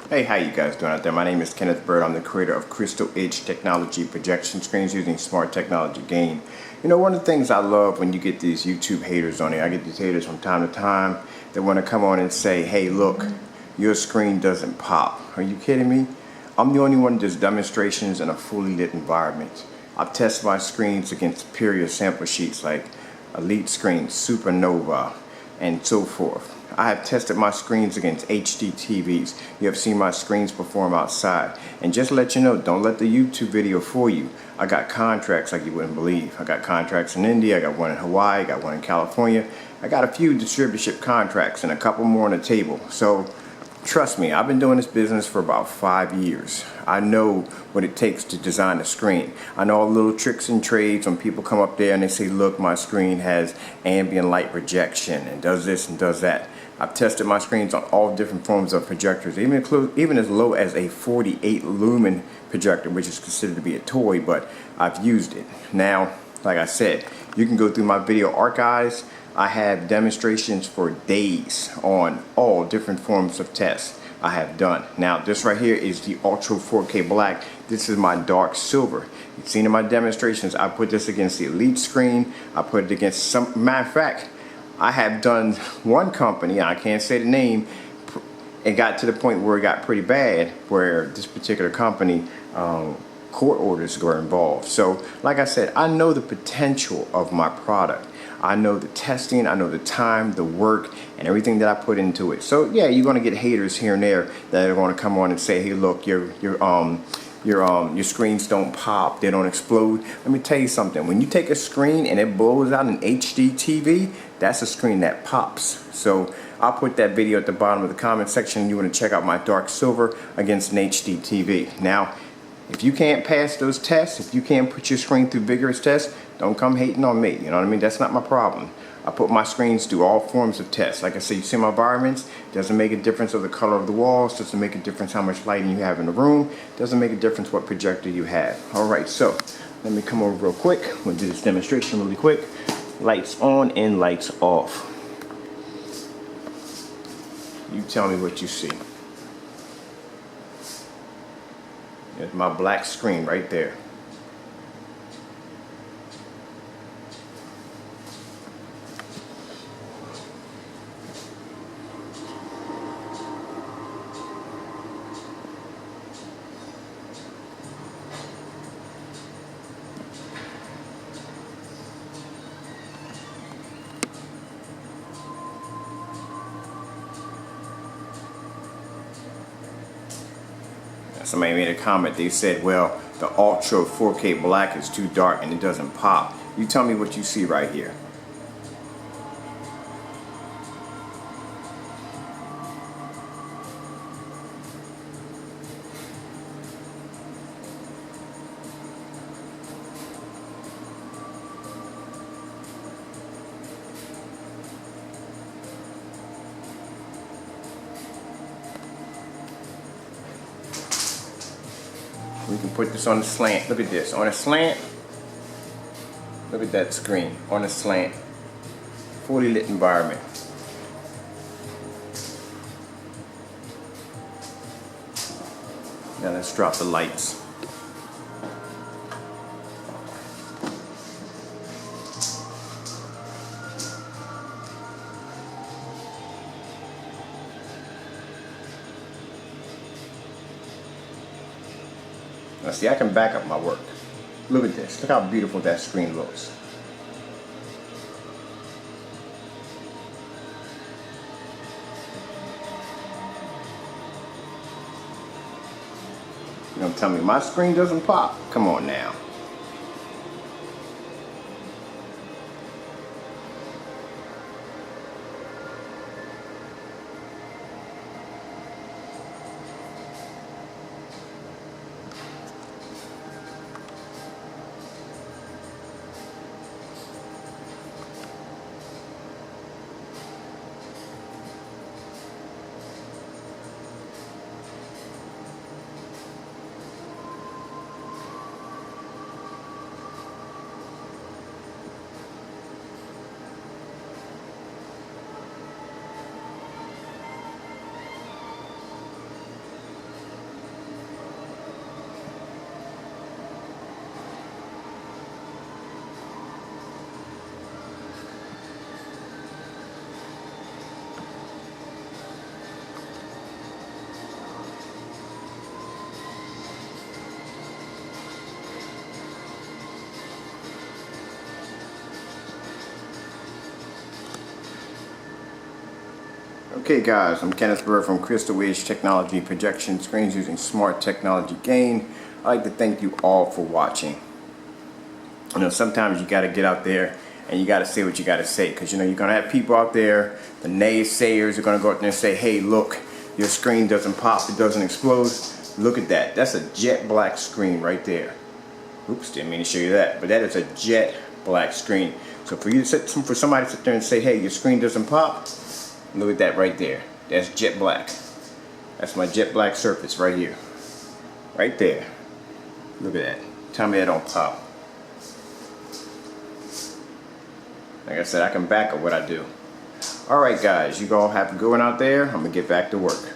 Hey, how you guys doing out there? My name is Kenneth Bird. I'm the creator of Crystal Edge Technology projection screens using smart technology gain. You know, one of the things I love when you get these YouTube haters on here, I get these haters from time to time that want to come on and say, hey, look, your screen doesn't pop. Are you kidding me? I'm the only one that does demonstrations in a fully lit environment. I've tested my screens against superior sample sheets like Elite Screen, Supernova, and so forth. I have tested my screens against HD TVs. You have seen my screens perform outside. And just to let you know, don't let the YouTube video fool you. I got contracts like you wouldn't believe. I got contracts in India, I got one in Hawaii, I got one in California. I got a few distributorship contracts and a couple more on the table. So trust me, I've been doing this business for about 5 years. I know what it takes to design a screen. I know all the little tricks and trades when people come up there and they say, look, my screen has ambient light projection and does this and does that. I've tested my screens on all different forms of projectors, even as low as a 48 lumen projector, which is considered to be a toy, but I've used it. Now, like I said, you can go through my video archives. I have demonstrations for days on all different forms of tests I have done. Now, this right here is the Ultra 4K Black. This is my dark silver. You've seen in my demonstrations, I put this against the Elite Screen. I put it against some, matter of fact, I have done one company, I can't say the name, it got to the point where it got pretty bad, where this particular company, court orders were involved. So, like I said, I know the potential of my product. I know the testing, I know the time, the work, and everything that I put into it. So yeah, you're gonna get haters here and there that are gonna come on and say, hey, look, your screens don't pop, they don't explode. Let me tell you something. When you take a screen and it blows out an HD TV, that's a screen that pops. So I'll put that video at the bottom of the comment section. You want to check out my dark silver against an HD TV. Now, if you can't pass those tests, if you can't put your screen through vigorous tests, don't come hating on me. You know what I mean? That's not my problem. I put my screens through all forms of tests. Like I said, you see my environments, doesn't make a difference of the color of the walls, doesn't make a difference how much lighting you have in the room, doesn't make a difference what projector you have. All right, so let me come over real quick. We'll do this demonstration really quick. Lights on and lights off. You tell me what you see. There's my black screen right there. Somebody made a comment, they said, well, the Ultra 4K Black is too dark and it doesn't pop. You tell me what you see right here. We can put this on the slant. Look at this. On a slant, look at that screen. On a slant, fully lit environment. Now let's drop the lights. Now see, I can back up my work. Look at this. Look how beautiful that screen looks. You don't tell me my screen doesn't pop? Come on now. Okay guys, I'm Kenneth Bird from Crystal Edge Technology Projection Screens using Smart Technology Gain. I'd like to thank you all for watching. You know, sometimes you got to get out there and you got to say what you got to say, because you know you're going to have people out there, the naysayers are going to go out there and say, hey look, your screen doesn't pop, it doesn't explode. Look at that, that's a jet black screen right there. Oops, didn't mean to show you that, but that is a jet black screen. So for you to for somebody to sit there and say, hey, your screen doesn't pop, look at that right there. That's jet black. That's my jet black surface right here. Right there. Look at that. Tell me that don't pop. Like I said, I can back up what I do. Alright guys, you all have a good one out there. I'm going to get back to work.